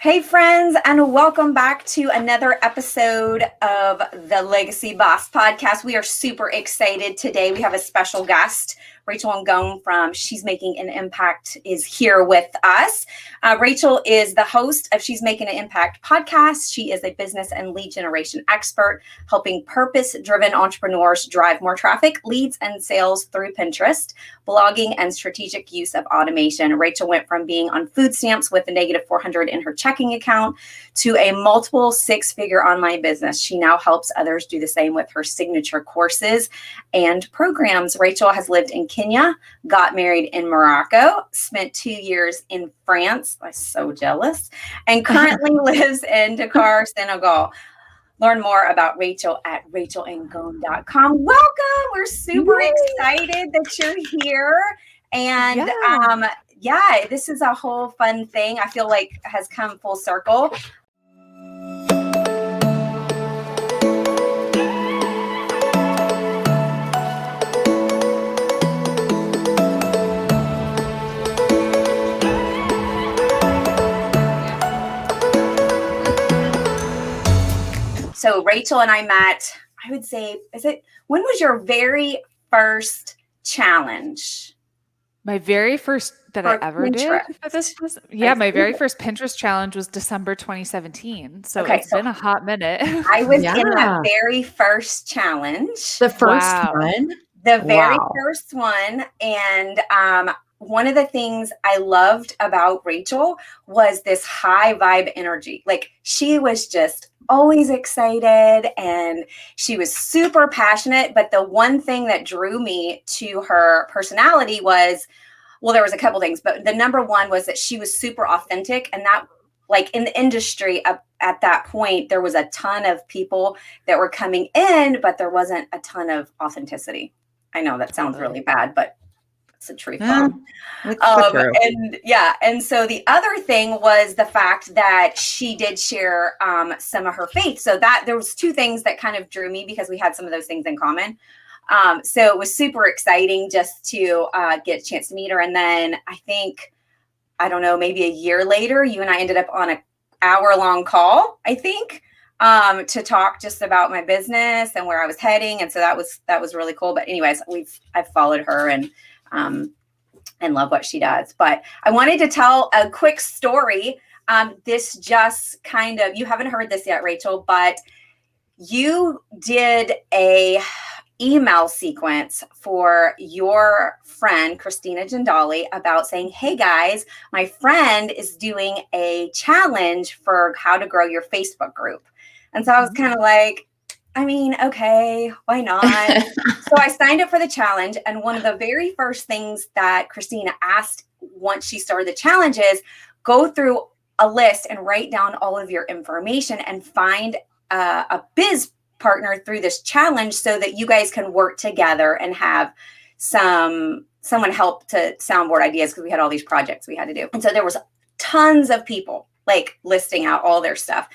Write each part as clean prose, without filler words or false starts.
Hey friends, and welcome back to another episode of the Legacy Boss podcast. We are super excited today. We have a special guest, Rachel Ngom from She's Making an Impact is here with us. Rachel is the host of She's Making an Impact podcast. She is a business and lead generation expert, helping purpose-driven entrepreneurs drive more traffic, leads, and sales through Pinterest, blogging, and strategic use of automation. Rachel went from being on food stamps with a negative 400 in her checking account to a multiple six-figure online business. She now helps others do the same with her signature courses and programs. Rachel has lived in Kenya, got married in Morocco, spent 2 years in France. I'm so jealous, and currently lives in Dakar, Senegal. Learn more about Rachel at rachelandngom.com. Welcome. We're super excited that you're here. And this is a whole fun thing. I feel like has come full circle. So Rachel and I met, I would say, when was your very first challenge? My very first that I ever did for this was, my very first Pinterest challenge was December 2017. So it's been a hot minute. I was in that very first challenge. The first one? The very first one. And one of the things I loved about Rachel was this high vibe energy. Like she was just always excited and she was super passionate. But the one thing that drew me to her personality was, well, there was a couple things, but the number one was that she was super authentic. And that, like in the industry at that point, there was a ton of people that were coming in, but there wasn't a ton of authenticity. I know that sounds really bad, but it's the truth. And so the other thing was the fact that she did share some of her faith. So that there was two things that kind of drew me because we had some of those things in common. So it was super exciting just to get a chance to meet her. And then I think, I don't know, maybe a year later, you and I ended up on an hour-long call, I think, to talk just about my business and where I was heading. And so that was really cool. But anyways, I've followed her and love what she does. But I wanted to tell a quick story. This just kind of, you haven't heard this yet, Rachel, but you did a email sequence for your friend, Christina Jindali, about saying, hey guys, my friend is doing a challenge for how to grow your Facebook group. And so I was kind of like, I mean, okay, why not? So I signed up for the challenge. And one of the very first things that Christina asked once she started the challenge is go through a list and write down all of your information and find a biz partner through this challenge so that you guys can work together and have someone help to soundboard ideas because we had all these projects we had to do. And so there was tons of people like listing out all their stuff.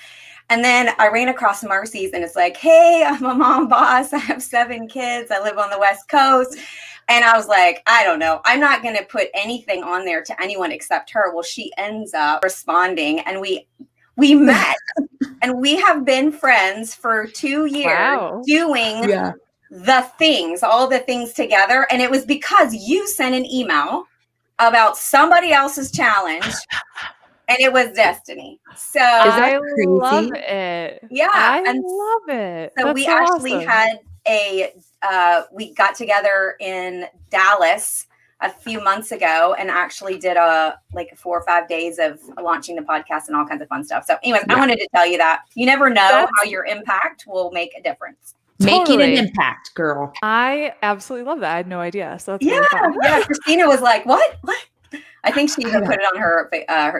And then I ran across Marcy's and it's like, hey, I'm a mom boss. I have 7 kids. I live on the West Coast. And I was like, I don't know. I'm not going to put anything on there to anyone except her. Well, she ends up responding and we met and we have been friends for 2 years doing all the things together. And it was because you sent an email about somebody else's challenge. And it was destiny. So I love it. Yeah. I love it. So we actually had we got together in Dallas a few months ago and actually did 4 or 5 days of launching the podcast and all kinds of fun stuff. So anyways, I wanted to tell you that you never know how your impact will make a difference. Making an impact, girl. I absolutely love that. I had no idea. So it's really fun. Yeah. Christina was like, what? I think she even put it on her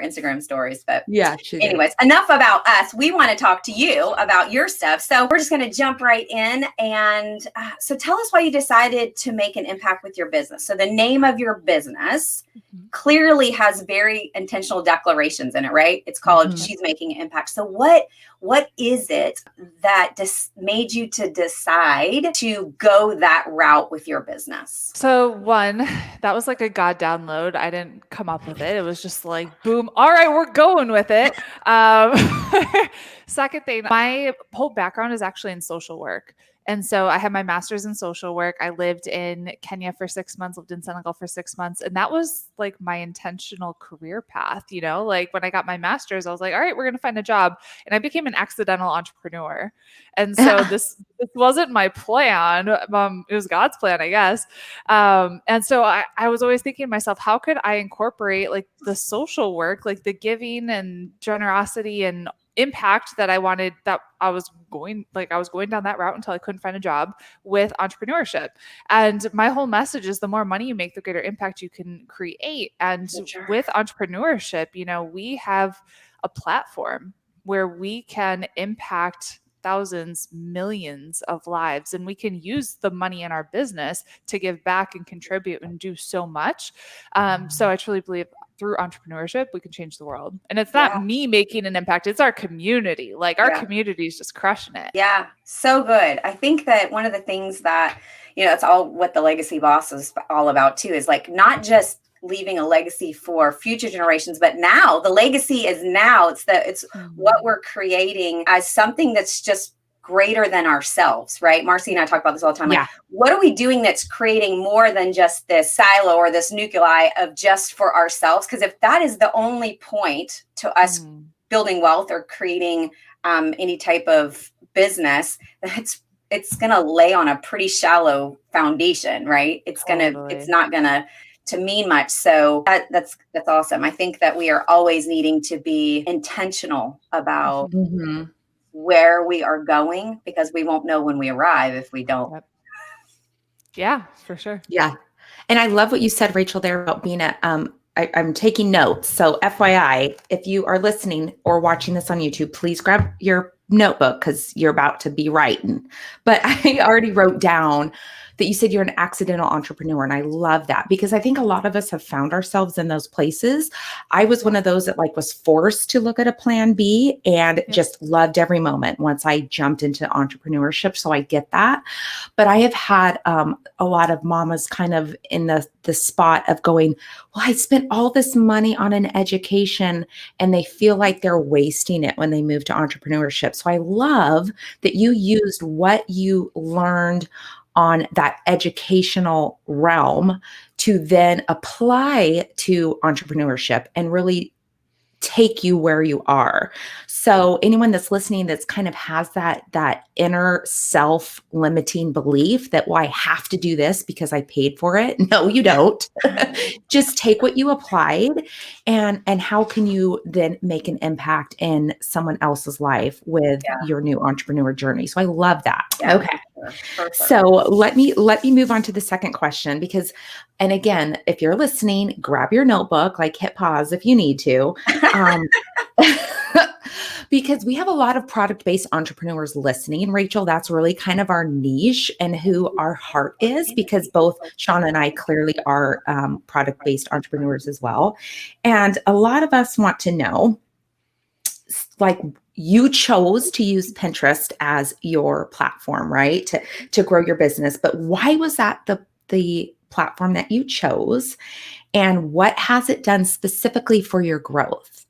Instagram stories, but anyways, enough about us. We want to talk to you about your stuff. So we're just going to jump right in. And so tell us why you decided to make an impact with your business. So the name of your business clearly has very intentional declarations in it, right? It's called She's Making an Impact. So what is it that made you to decide to go that route with your business? So one, that was like a God download. I didn't come up with it. It was just like, boom. All right, we're going with it. Second thing, my whole background is actually in social work. And so I had my master's in social work. I lived in Kenya for 6 months, lived in Senegal for 6 months. And that was like my intentional career path. Like when I got my master's, I was like, all right, we're going to find a job. And I became an accidental entrepreneur. And so this wasn't my plan. It was God's plan, I guess. And so I was always thinking to myself, how could I incorporate like the social work, like the giving and generosity and impact that I wanted, that I was going down that route until I couldn't find a job, with entrepreneurship. And my whole message is the more money you make, the greater impact you can create. And with entrepreneurship, we have a platform where we can impact thousands, millions of lives, and we can use the money in our business to give back and contribute and do so much. So I truly believe through entrepreneurship, we can change the world. And it's not me making an impact, it's our community. Like our community is just crushing it. Yeah, so good. I think that one of the things that, it's all what the Legacy Boss is all about too, is like not just leaving a legacy for future generations, but now the legacy is now. It's what we're creating as something that's just greater than ourselves, right? Marcy and I talk about this all the time. Like, what are we doing that's creating more than just this silo or this nuclei of just for ourselves? Because if that is the only point to us building wealth or creating any type of business, it's going to lay on a pretty shallow foundation, right? It's not going to mean much. So that's awesome. I think that we are always needing to be intentional about where we are going, because we won't know when we arrive if we don't. Yeah, for sure. Yeah. And I love what you said, Rachel, there about being I'm taking notes. So FYI, if you are listening or watching this on YouTube, please grab your notebook because you're about to be writing. But I already wrote down that you said you're an accidental entrepreneur. And I love that because I think a lot of us have found ourselves in those places. I was one of those that was forced to look at a plan B and just loved every moment once I jumped into entrepreneurship. So I get that. But I have had a lot of mamas kind of in the spot of going, well, I spent all this money on an education, and they feel like they're wasting it when they move to entrepreneurship. So I love that you used what you learned on that educational realm to then apply to entrepreneurship and really take you where you are. So anyone that's listening that's kind of has that inner self-limiting belief that, well, I have to do this because I paid for it. No, you don't. Just take what you applied and how can you then make an impact in someone else's life with your new entrepreneur journey. So I love that. Yeah, okay. Sure. So let me move on to the second question because, and again, if you're listening, grab your notebook, hit pause if you need to. Because we have a lot of product-based entrepreneurs listening. And Rachel, that's really kind of our niche and who our heart is, because both Shauna and I clearly are product-based entrepreneurs as well. And a lot of us want to know, you chose to use Pinterest as your platform, right? To grow your business. But why was that the platform that you chose? And what has it done specifically for your growth?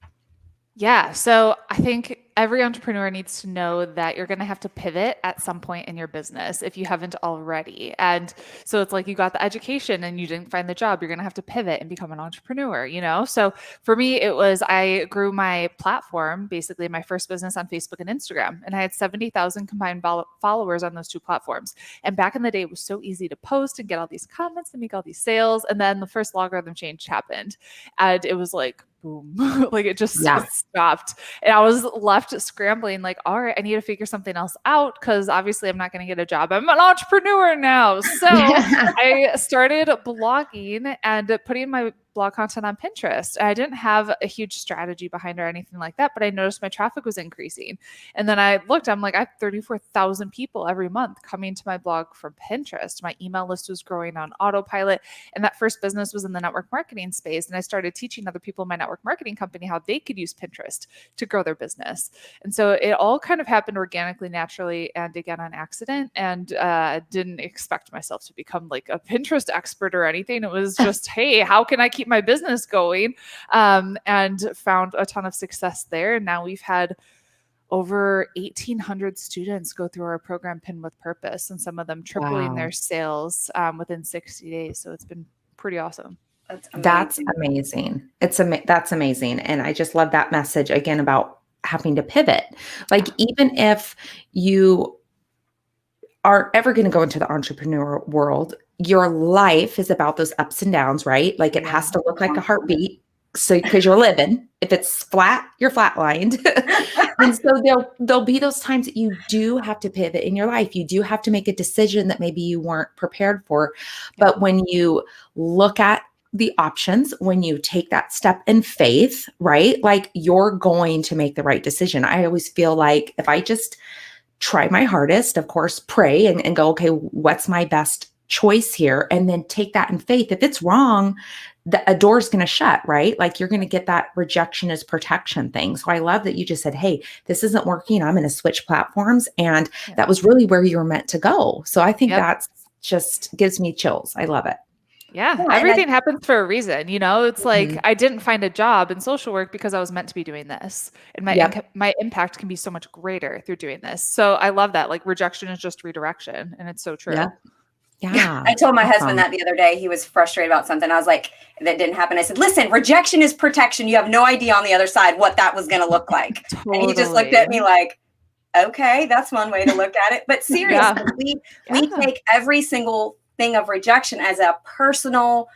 Yeah. So I think every entrepreneur needs to know that you're going to have to pivot at some point in your business if you haven't already. And so it's like you got the education and you didn't find the job. You're going to have to pivot and become an entrepreneur, So for me, it was I grew my platform, basically my first business on Facebook and Instagram. And I had 70,000 combined followers on those two platforms. And back in the day, it was so easy to post and get all these comments and make all these sales. And then the first logarithm change happened. And it was like, boom, it just stopped. And I was left scrambling, all right, I need to figure something else out because obviously I'm not going to get a job. I'm an entrepreneur now. So I started blogging and putting my blog content on Pinterest. I didn't have a huge strategy behind it or anything like that, but I noticed my traffic was increasing. And then I looked, I'm like, I have 34,000 people every month coming to my blog from Pinterest. My email list was growing on autopilot. And that first business was in the network marketing space. And I started teaching other people in my network marketing company how they could use Pinterest to grow their business. And so it all kind of happened organically, naturally, and again on accident. And didn't expect myself to become a Pinterest expert or anything. It was just, hey, how can I keep keep my business going, and found a ton of success there. And now we've had over 1,800 students go through our program Pin with Purpose, and some of them tripling their sales within 60 days. So it's been pretty awesome. That's amazing. That's amazing. And I just love that message again about having to pivot. Like, even if you aren't ever going to go into the entrepreneur world, your life is about those ups and downs, right? Like, it has to look like a heartbeat. So, because you're living, if it's flat, you're flatlined. And so there'll be those times that you do have to pivot in your life. You do have to make a decision that maybe you weren't prepared for. But when you look at the options, when you take that step in faith, right? Like, you're going to make the right decision. I always feel like if I just try my hardest, of course, pray and go, okay, what's my best choice here? And then take that in faith. If it's wrong, a door's going to shut, right? Like, you're going to get that rejection as protection thing. So I love that you just said, hey, this isn't working. I'm going to switch platforms. And that was really where you were meant to go. So I think that's just gives me chills. I love it. Yeah, everything happens for a reason. It's like I didn't find a job in social work because I was meant to be doing this. And my impact can be so much greater through doing this. So I love that. Like, rejection is just redirection. And it's so true. Yeah. I told my husband that the other day. He was frustrated about something. I was like, that didn't happen. I said, listen, rejection is protection. You have no idea on the other side what that was going to look like. And he just looked at me like, okay, that's one way to look at it. But seriously, we take every single thing of rejection as a personal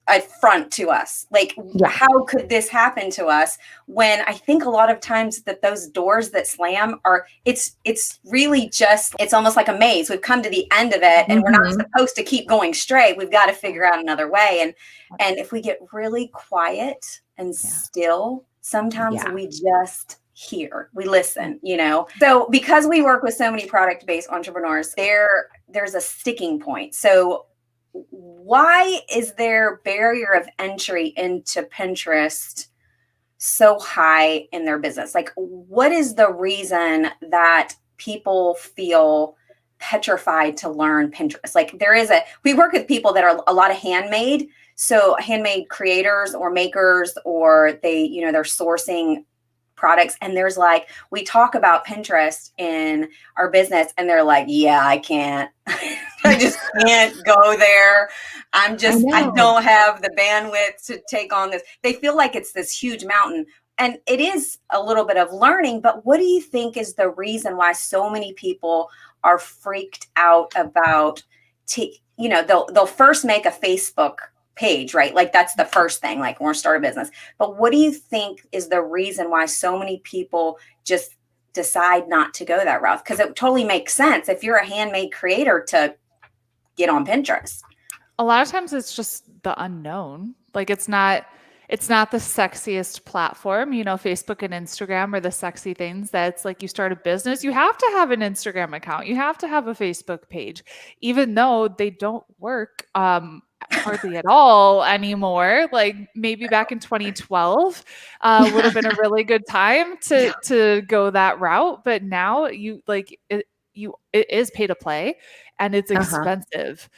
affront to us. Like, how could this happen to us? When I think a lot of times that those doors that slam it's really just, it's almost like a maze. We've come to the end of it and we're not supposed to keep going straight. We've got to figure out another way. And if we get really quiet and still, sometimes we just we listen, So because we work with so many product-based entrepreneurs, there's a sticking point. So why is their barrier of entry into Pinterest so high in their business? Like, what is the reason that people feel petrified to learn Pinterest? Like, we work with people that are a lot of handmade. So handmade creators or makers, or they're sourcing products. And we talk about Pinterest in our business and they're like, yeah, I can't, I just can't go there. I don't have the bandwidth to take on this. They feel like it's this huge mountain, and it is a little bit of learning, but what do you think is the reason why so many people are freaked out about, they'll first make a Facebook page, right? Like, that's the first thing, like, we're start a business. But what do you think is the reason why so many people just decide not to go that route? Because it totally makes sense if you're a handmade creator to get on Pinterest. A lot of times it's just the unknown. Like, it's not the sexiest platform. Facebook and Instagram are the sexy things. That's like, you start a business, you have to have an Instagram account, you have to have a Facebook page, even though they don't work hardly at all anymore. Like, maybe back in 2012 would have been a really good time to go that route. But now it is pay to play, and it's expensive.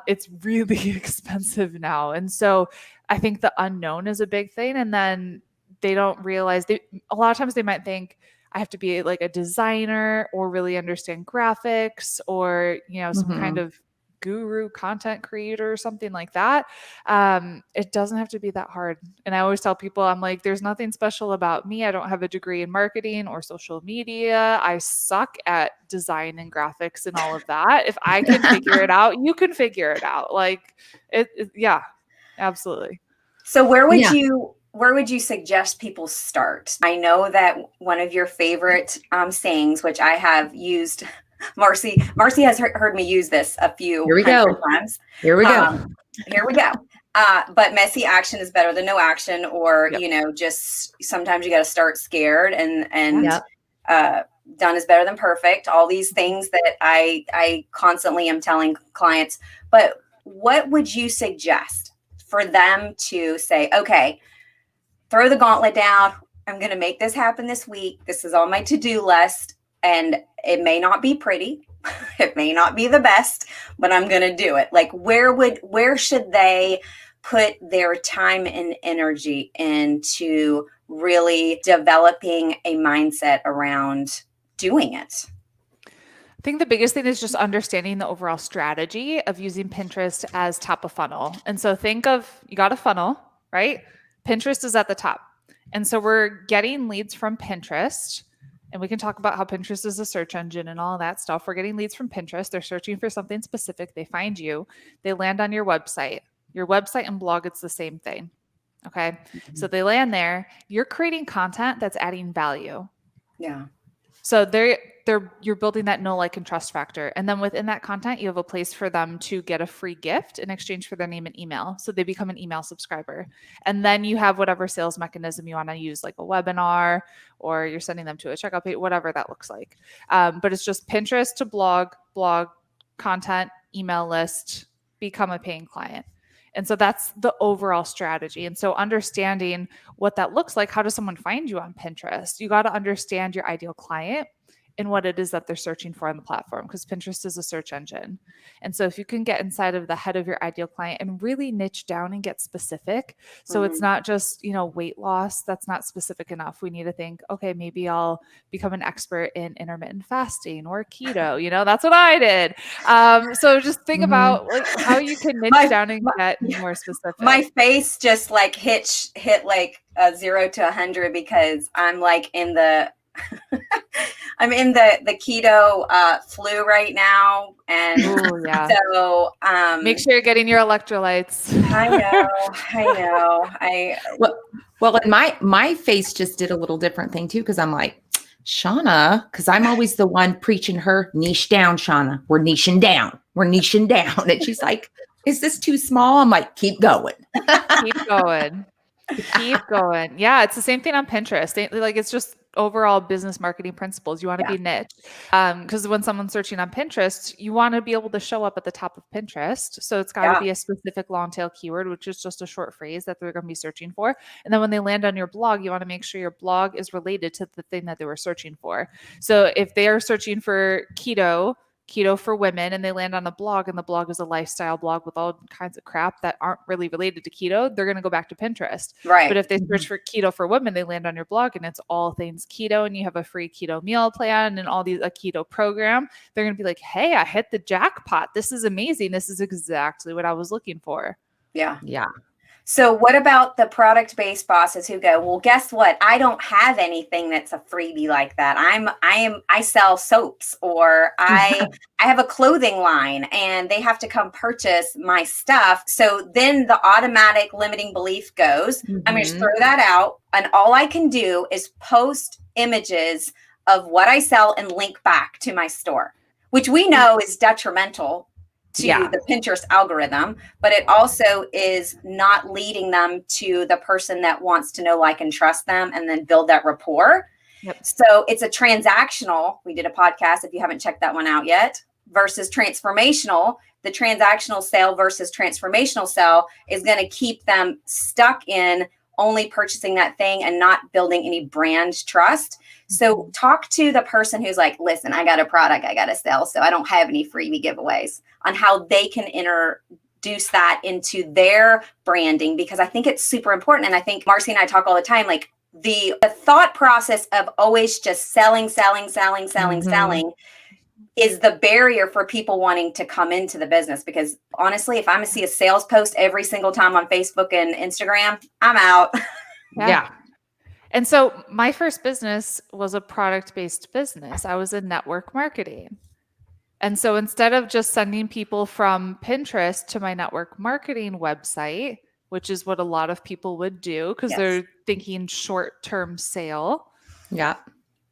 It's really expensive now. And so I think the unknown is a big thing. And then they don't realize a lot of times they might think, I have to be like a designer or really understand graphics or, some kind of guru content creator or something like that. It doesn't have to be that hard. And I always tell people, I'm like, there's nothing special about me. I don't have a degree in marketing or social media. I suck at design and graphics and all of that. If I can figure it out, you can figure it out. Like, absolutely. So where would you suggest people start? I know that one of your favorite sayings, which I have used, Marcy has heard me use this a few times. Here we go. But messy action is better than no action, or, just sometimes you got to start scared, and done is better than perfect. All these things that I constantly am telling clients. But what would you suggest for them to say, okay, throw the gauntlet down. I'm going to make this happen this week. This is on my to-do list, and it may not be pretty. It may not be the best, but I'm going to do it. Like, where should they put their time and energy into really developing a mindset around doing it. I think the biggest thing is just understanding the overall strategy of using Pinterest as top of funnel. And so think of, you got a funnel, right? Pinterest is at the top. And so we're getting leads from Pinterest, and we can talk about how Pinterest is a search engine and all that stuff. We're getting leads from Pinterest. They're searching for something specific. They find you. They land on your website. Your website and blog, it's the same thing. Okay. Mm-hmm. So they land there. You're creating content that's adding value. Yeah. So you're building that know, like, and trust factor. And then within that content, you have a place for them to get a free gift in exchange for their name and email. So they become an email subscriber. And then you have whatever sales mechanism you want to use, like a webinar, or you're sending them to a checkout page, whatever that looks like. But it's just Pinterest to blog content, email list, become a paying client. And so that's the overall strategy. And so understanding what that looks like, how does someone find you on Pinterest? You got to understand your ideal client and what it is that they're searching for on the platform, because Pinterest is a search engine. And so if you can get inside of the head of your ideal client and really niche down and get specific, so it's not just, weight loss, that's not specific enough. We need to think, okay, maybe I'll become an expert in intermittent fasting or keto. That's what I did. So just think about like how you can niche down and get more specific. My face just like hit like 0 to 100 because I'm like in the I'm in the keto flu right now, and so make sure you're getting your electrolytes. I know. Well, and my face just did a little different thing too, because I'm like, Shauna, because I'm always the one preaching her niche down, Shauna. We're niching down. And she's like, is this too small? I'm like, keep going. Keep going. Yeah, it's the same thing on Pinterest. Like, it's just overall business marketing principles. You want to be niche. Because when someone's searching on Pinterest, you want to be able to show up at the top of Pinterest. So it's got to be a specific long tail keyword, which is just a short phrase that they're going to be searching for. And then when they land on your blog, you want to make sure your blog is related to the thing that they were searching for. So if they are searching for keto for women, and they land on a blog, and the blog is a lifestyle blog with all kinds of crap that aren't really related to keto, they're going to go back to Pinterest. Right. But if they search for keto for women, they land on your blog and it's all things keto, and you have a free keto meal plan and a keto program, they're going to be like, hey, I hit the jackpot. This is amazing. This is exactly what I was looking for. Yeah. So what about the product-based bosses who go, well, guess what? I don't have anything that's a freebie like that. I sell soaps, or I have a clothing line, and they have to come purchase my stuff. So then the automatic limiting belief goes, I'm going to throw that out, and all I can do is post images of what I sell and link back to my store, which we know is detrimental to the Pinterest algorithm, but it also is not leading them to the person that wants to know, like, and trust them, and then build that rapport. Yep. So it's a transactional. We did a podcast, if you haven't checked that one out yet, versus transformational. The transactional sale versus transformational sale is going to keep them stuck in only purchasing that thing and not building any brand trust. So talk to the person who's like, listen, I got a product I got to sell, so I don't have any freebie giveaways, on how they can introduce that into their branding, because I think it's super important. And I think Marcy and I talk all the time, like the thought process of always just selling is the barrier for people wanting to come into the business. Because honestly, if I'm going to see a sales post every single time on Facebook and Instagram, I'm out. Yeah. And so my first business was a product-based business. I was in network marketing. And so instead of just sending people from Pinterest to my network marketing website, which is what a lot of people would do because they're thinking short-term sale. Yeah.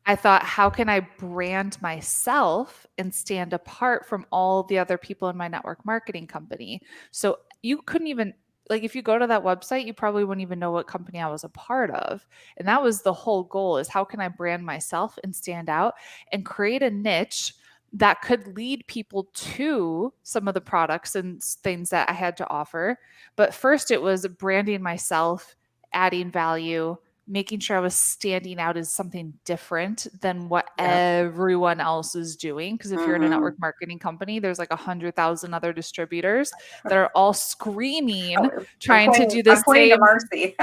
I thought, how can I brand myself and stand apart from all the other people in my network marketing company? So you couldn't even, like, if you go to that website, you probably wouldn't even know what company I was a part of. And that was the whole goal, is how can I brand myself and stand out and create a niche that could lead people to some of the products and things that I had to offer. But first it was branding myself, adding value, making sure I was standing out as something different than what everyone else is doing. Because if you're in a network marketing company, there's like 100,000 other distributors that are all screaming, trying to do the I'm pointing to same Marcy.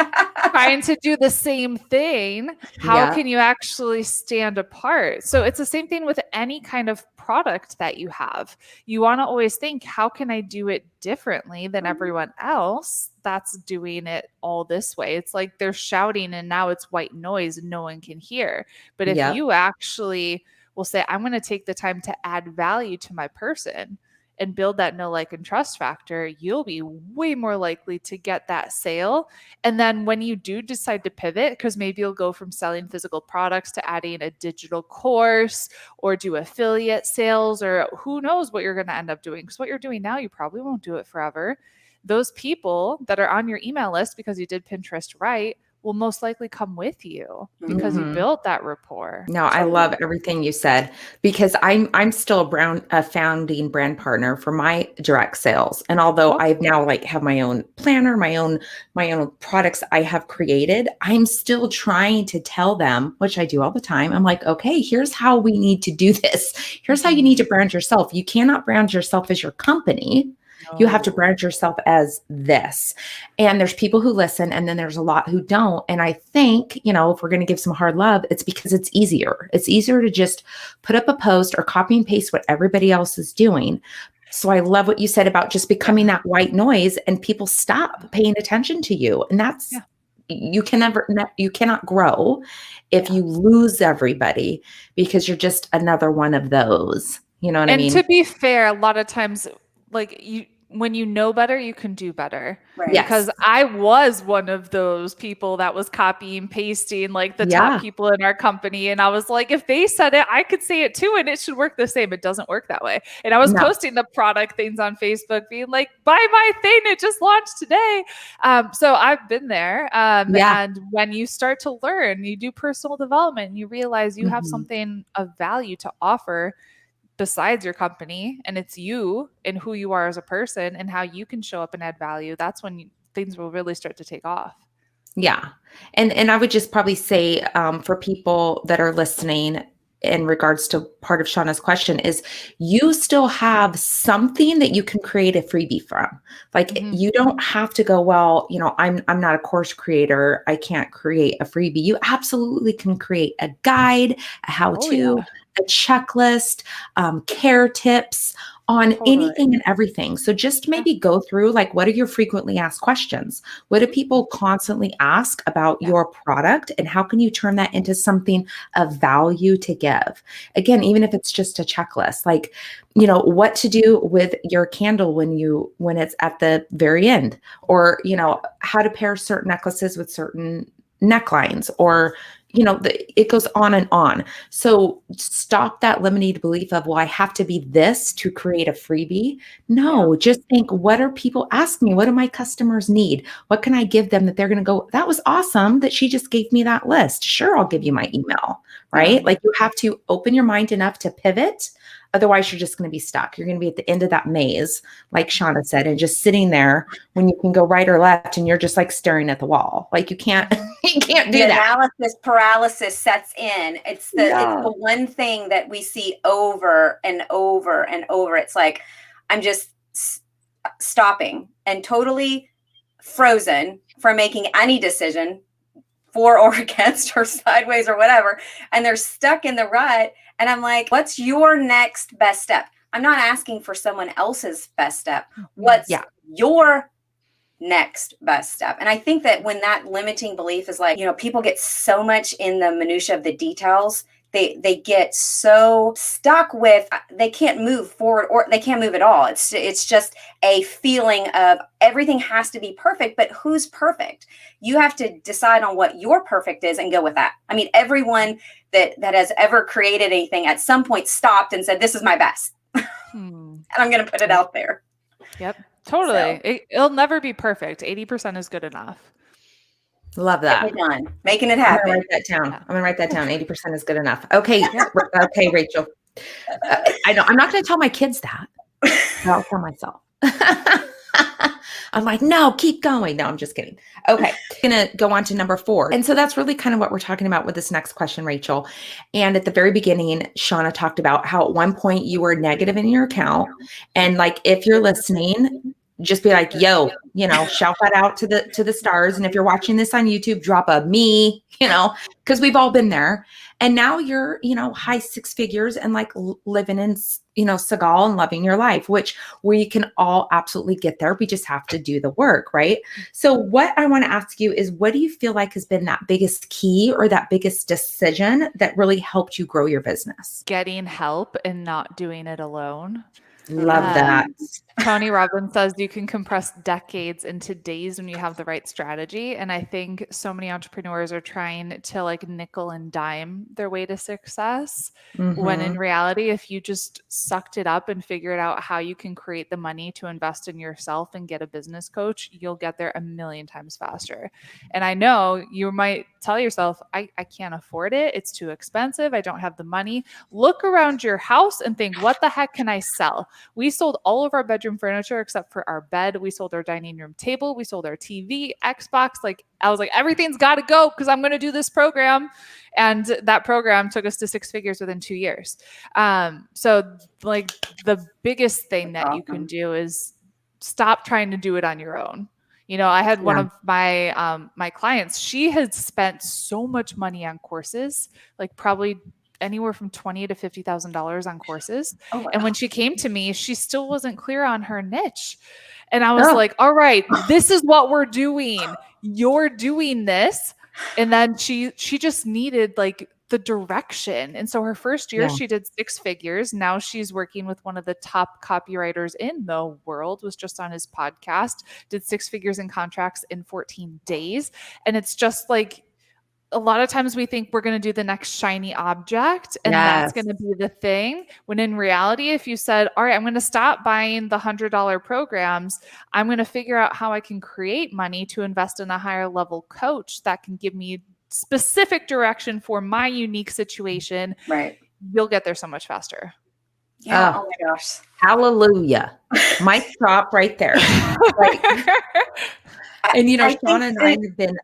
trying to do the same thing. How can you actually stand apart? So it's the same thing with any kind of product that you have. You want to always think, how can I do it differently than everyone else that's doing it all this way? It's like they're shouting and now it's white noise and no one can hear. But if you actually will say, I'm going to take the time to add value to my person and build that know, like, and trust factor, you'll be way more likely to get that sale. And then when you do decide to pivot, because maybe you'll go from selling physical products to adding a digital course or do affiliate sales, or who knows what you're going to end up doing. Because what you're doing now, you probably won't do it forever. Those people that are on your email list because you did Pinterest right will most likely come with you because you built that rapport. No, I love everything you said, because I'm still a founding brand partner for my direct sales. And although I've now like have my own planner, my own products I have created, I'm still trying to tell them, which I do all the time. I'm like, okay, here's how we need to do this. Here's how you need to brand yourself. You cannot brand yourself as your company. You have to brand yourself as this. And there's people who listen, and then there's a lot who don't. And I think, if we're going to give some hard love, it's because it's easier. It's easier to just put up a post or copy and paste what everybody else is doing. So I love what you said about just becoming that white noise, and people stop paying attention to you. And that's, you cannot grow if you lose everybody because you're just another one of those. You know what I mean? And to be fair, a lot of times, like, when you know better, you can do better. Right. Because I was one of those people that was copying, pasting like the top people in our company. And I was like, if they said it, I could say it too, and it should work the same. It doesn't work that way. And I was posting the product things on Facebook being like, buy my thing, it just launched today. So I've been there. And when you start to learn, you do personal development, and you realize you have something of value to offer besides your company, and it's you and who you are as a person and how you can show up and add value. That's when things will really start to take off. Yeah. And I would just probably say for people that are listening, in regards to part of Shauna's question, is you still have something that you can create a freebie from. Like you don't have to go, well, I'm not a course creator, I can't create a freebie. You absolutely can create a guide, a how-to, a checklist, care tips on anything and everything. So just maybe go through, like, what are your frequently asked questions? What do people constantly ask about your product, and how can you turn that into something of value to give? Again, even if it's just a checklist, like, what to do with your candle when it's at the very end, or, how to pair certain necklaces with certain necklines, or it goes on and on. So stop that limiting belief of, well, I have to be this to create a freebie. No, just think, what are people asking me? What do my customers need? What can I give them that they're going to go, that was awesome that she just gave me that list. Sure, I'll give you my email, right? Like, you have to open your mind enough to pivot. Otherwise, you're just going to be stuck. You're going to be at the end of that maze, like Shauna said, and just sitting there when you can go right or left, and you're just like staring at the wall. Like, you can't do that. Analysis paralysis sets in. It's the one thing that we see over and over and over. It's like, I'm just stopping and totally frozen from making any decision for or against or sideways or whatever. And they're stuck in the rut. And I'm like, what's your next best step? I'm not asking for someone else's best step. What's your next best step? And I think that when that limiting belief is like, people get so much in the minutia of the details, they get so stuck with, they can't move forward, or they can't move at all. It's just a feeling of everything has to be perfect, but who's perfect? You have to decide on what your perfect is and go with that. I mean, everyone that has ever created anything at some point stopped and said, this is my best. And I'm going to put it out there. Yep. Totally. So, it'll never be perfect. 80% is good enough. Love that. Making it happen. I'm going to write that down. I'm going to write that down. 80% is good enough. Okay. Okay, Rachel. I know I'm not going to tell my kids that. I'll tell myself. I'm like, no, keep going. No, I'm just kidding. Okay. Going to go on to number 4. And so that's really kind of what we're talking about with this next question, Rachel. And at the very beginning, Shauna talked about how at one point you were negative in your account. And like, if you're listening, just be like, yo, shout that out to the stars. And if you're watching this on YouTube, drop a me, because we've all been there. And now you're, high 6 figures and like living in, Seagal and loving your life, which we can all absolutely get there. We just have to do the work, right? So what I want to ask you is, what do you feel like has been that biggest key or that biggest decision that really helped you grow your business? Getting help and not doing it alone. Love that. Tony Robbins says you can compress decades into days when you have the right strategy. And I think so many entrepreneurs are trying to like nickel and dime their way to success. When in reality, if you just sucked it up and figured out how you can create the money to invest in yourself and get a business coach, you'll get there a million times faster. And I know you might tell yourself, I can't afford it. It's too expensive. I don't have the money. Look around your house and think, what the heck can I sell? We sold all of our bedroom furniture except for our bed. We sold our dining room table. We sold our TV, Xbox. Like, I was like, everything's got to go because I'm going to do this program. And that program took us to 6 figures within 2 years. So like the biggest thing that you can do is stop trying to do it on your own. I had one of my my clients, she had spent so much money on courses, like probably anywhere from $20,000 to $50,000 on courses. Oh, wow. And when she came to me, she still wasn't clear on her niche. And I was like, all right, this is what we're doing. You're doing this. And then she just needed like the direction. And so her first year, she did 6 figures. Now she's working with one of the top copywriters in the world, was just on his podcast, did 6 figures in contracts in 14 days. And it's just like, a lot of times we think we're going to do the next shiny object and that's going to be the thing. When in reality, if you said, all right, I'm going to stop buying the $100 programs. I'm going to figure out how I can create money to invest in a higher level coach that can give me specific direction for my unique situation. Right. You'll get there so much faster. Yeah. Oh my gosh. Hallelujah. Mic drop right there. Right. And, Shauna and I have been,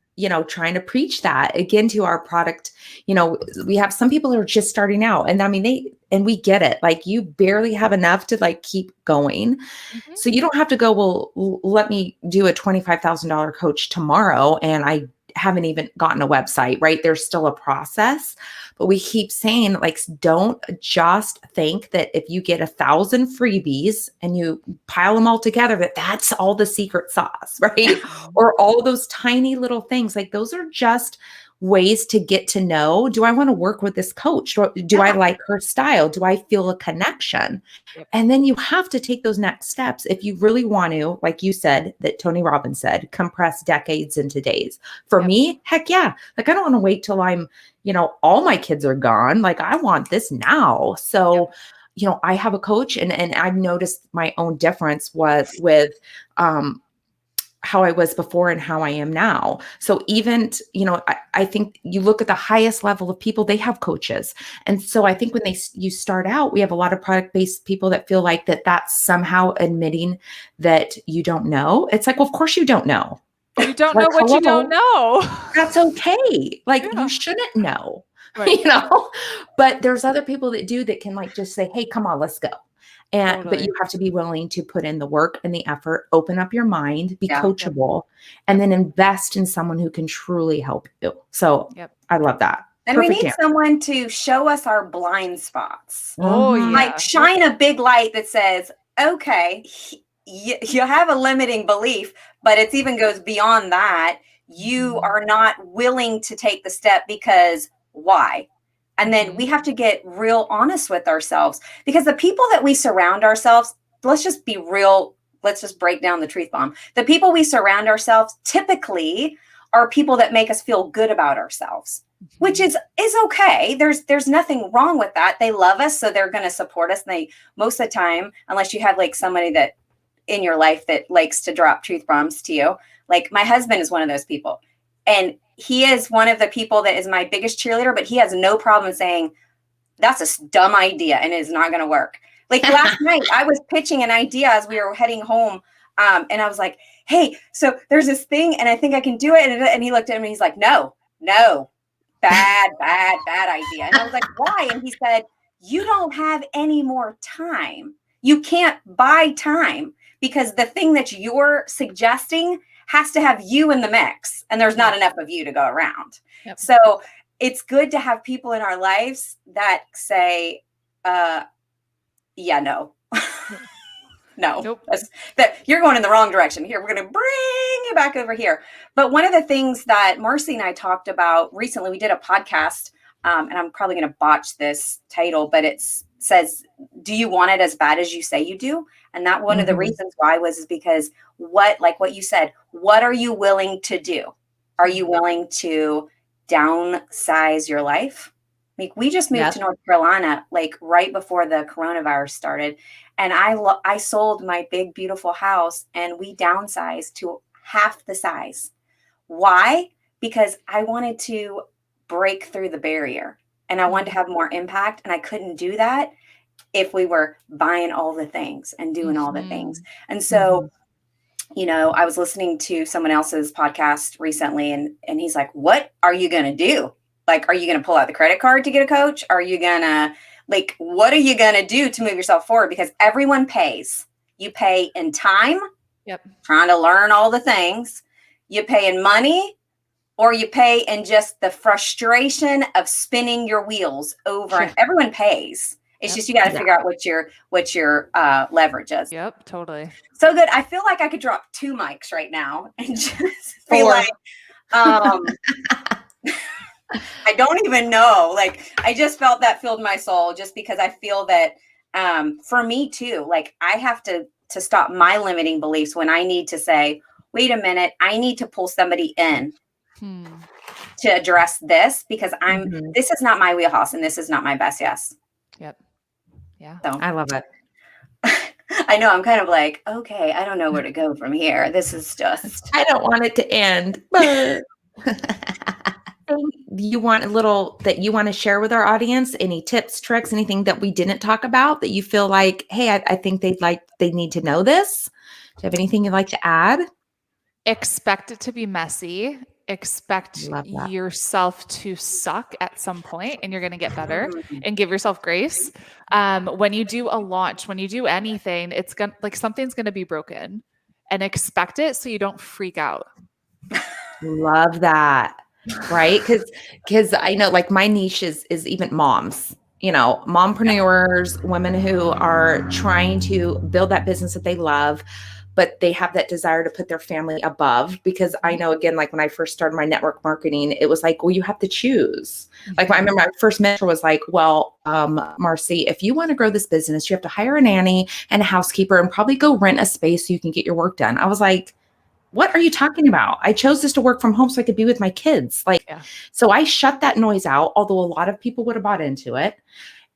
trying to preach that again to our product. We have some people who are just starting out, and I mean, we get it. Like, you barely have enough to like keep going. Mm-hmm. So you don't have to go, well, let me do a $25,000 coach tomorrow. And I haven't even gotten a website, right? There's still a process, but we keep saying, like, don't just think that if you get 1,000 freebies and you pile them all together, that's all the secret sauce, right? Or all those tiny little things. Like, those are just ways to get to know, do I want to work with this coach? Do I like her style? Do I feel a connection? Yep. And then you have to take those next steps if you really want to, like you said, that Tony Robbins said, compress decades into days. For me, heck yeah. Like, I don't want to wait till I'm, all my kids are gone. Like, I want this now. So, I have a coach, and I've noticed my own difference was with, how I was before and how I am now. So even, I think you look at the highest level of people, they have coaches. And so I think when you start out, we have a lot of product-based people that feel like that's somehow admitting that you don't know. It's like, well, of course you don't know. You don't know what you don't know. That's okay. Like, you shouldn't know, right. But there's other people that do, that can like just say, hey, come on, let's go. And, but you have to be willing to put in the work and the effort, open up your mind, be coachable, and then invest in someone who can truly help you. So I love that. And we need someone to show us our blind spots. Oh, yeah. Like, shine a big light that says, okay, you have a limiting belief, but it even goes beyond that. You are not willing to take the step because why? And then we have to get real honest with ourselves, because the people that we surround ourselves, let's just be real. Let's just break down the truth bomb. The people we surround ourselves typically are people that make us feel good about ourselves, which is okay. There's nothing wrong with that. They love us, so they're going to support us. And they, most of the time, unless you have like somebody that in your life that likes to drop truth bombs to you, like my husband is one of those people. And he is one of the people that is my biggest cheerleader, but he has no problem saying, that's a dumb idea and it's not going to work. Like last night, I was pitching an idea as we were heading home And I was like, hey, so there's this thing and I think I can do it. And he looked at me and he's like, no, bad idea. And I was like, why? And he said, you don't have any more time. You can't buy time because the thing that you're suggesting has to have you in the mix. And there's not enough of you to go around. Yep. So it's good to have people in our lives that say, yeah, no. No, Nope. that you're going in the wrong direction. Here, we're going to bring you back over here. But one of the things that Marcy and I talked about recently, we did a podcast, and I'm probably going to botch this title, but it says, do you want it as bad as you say you do? And that one of the reasons why is because like what you said, what are you willing to do? Are you willing to downsize your life? Like we just moved to North Carolina, like right before the coronavirus started. And I sold my big, beautiful house and we downsized to half the size. Why? Because I wanted to break through the barrier and I wanted to have more impact. And I couldn't do that if we were buying all the things and doing all the things. And so, you know, I was listening to someone else's podcast recently and he's like, what are you going to do? Like, are you going to pull out the credit card to get a coach? Are you going to, like, what are you going to do to move yourself forward? Because everyone pays. You pay in time, trying to learn all the things. You pay in money, or you pay in just the frustration of spinning your wheels over. And everyone pays. It's just you got to figure out what your leverage is. Yep, totally. So good. I feel like I could drop 2 mics right now and just be like, I don't even know. Like, I just felt that filled my soul just because I feel that for me too, like I have to stop my limiting beliefs when I need to say, wait a minute, I need to pull somebody in to address this because this is not my wheelhouse and this is not my best. Yes. Yep. Yeah. So I love it. I know. I'm kind of like, okay, I don't know where to go from here. This is just, I don't want it to end, but you want that you want to share with our audience? Any tips, tricks, anything that we didn't talk about that you feel like, hey, I think they need to know this? Do you have anything you'd like to add? Expect it to be messy. Expect yourself to suck at some point and you're going to get better and give yourself grace. When you do a launch, when you do anything, it's going to like something's going to be broken and expect it so you don't freak out. Love that. Right. Cause I know like my niche is even moms, you know, mompreneurs, women who are trying to build that business that they love, but they have that desire to put their family above. Because I know, again, like when I first started my network marketing, it was like, well, you have to choose. Like I remember my first mentor was like, well, Marcy, if you want to grow this business, you have to hire a nanny and a housekeeper and probably go rent a space so you can get your work done. I was like, what are you talking about? I chose this to work from home so I could be with my kids. So I shut that noise out, although a lot of people would have bought into it.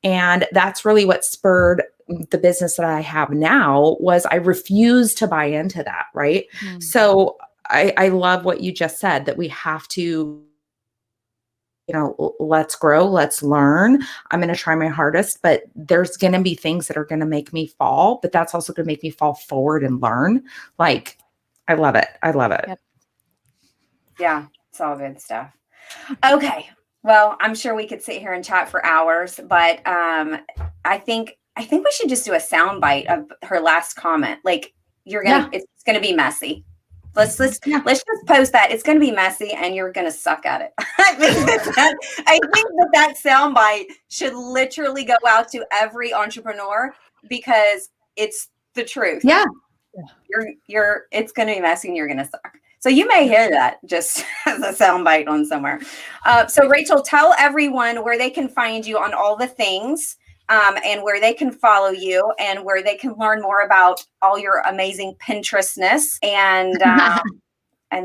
And that's really what spurred the business that I have now was I refused to buy into that. Right. So I love what you just said, that we have to, you know, let's grow, let's learn. I'm going to try my hardest, but there's going to be things that are going to make me fall, but that's also going to make me fall forward and learn. Like, I love it. I love it. Yep. Yeah, it's all good stuff. Okay. Well, I'm sure we could sit here and chat for hours, but I think we should just do a soundbite of her last comment. Like it's gonna be messy. Let's just post that. It's gonna be messy and you're gonna suck at it. I think that soundbite should literally go out to every entrepreneur because it's the truth. Yeah. It's going to be messy and you're going to suck. So you may hear that just as a soundbite on somewhere. So Rachel, tell everyone where they can find you on all the things and where they can follow you and where they can learn more about all your amazing Pinterestness and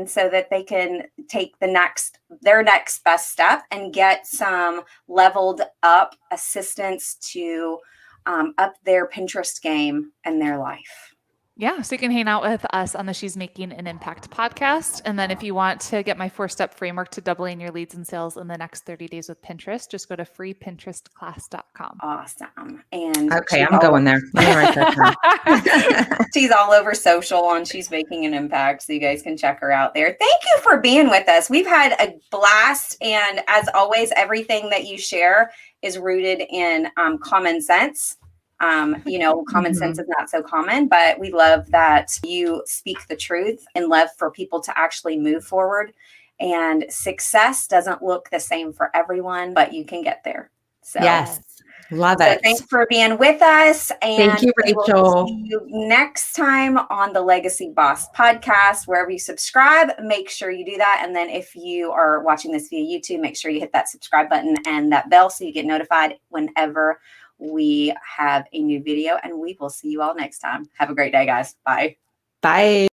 so that they can take their next best step and get some leveled up assistance to up their Pinterest game and their life. Yeah, so you can hang out with us on the She's Making an Impact podcast. And then if you want to get my 4-step framework to doubling your leads and sales in the next 30 days with Pinterest, just go to freepinterestclass.com. Awesome. And Okay, I'm going there. Let me write that down. She's all over social on She's Making an Impact, so you guys can check her out there. Thank you for being with us. We've had a blast. And as always, everything that you share is rooted in common sense. Common sense is not so common, but we love that you speak the truth and love for people to actually move forward. And success doesn't look the same for everyone, but you can get there. So yes, love it. Thanks for being with us. And thank you, Rachel. We'll see you next time on the Legacy Boss podcast. Wherever you subscribe, make sure you do that. And then if you are watching this via YouTube, make sure you hit that subscribe button and that bell so you get notified whenever we have a new video, and we will see you all next time. Have a great day, guys. Bye. Bye.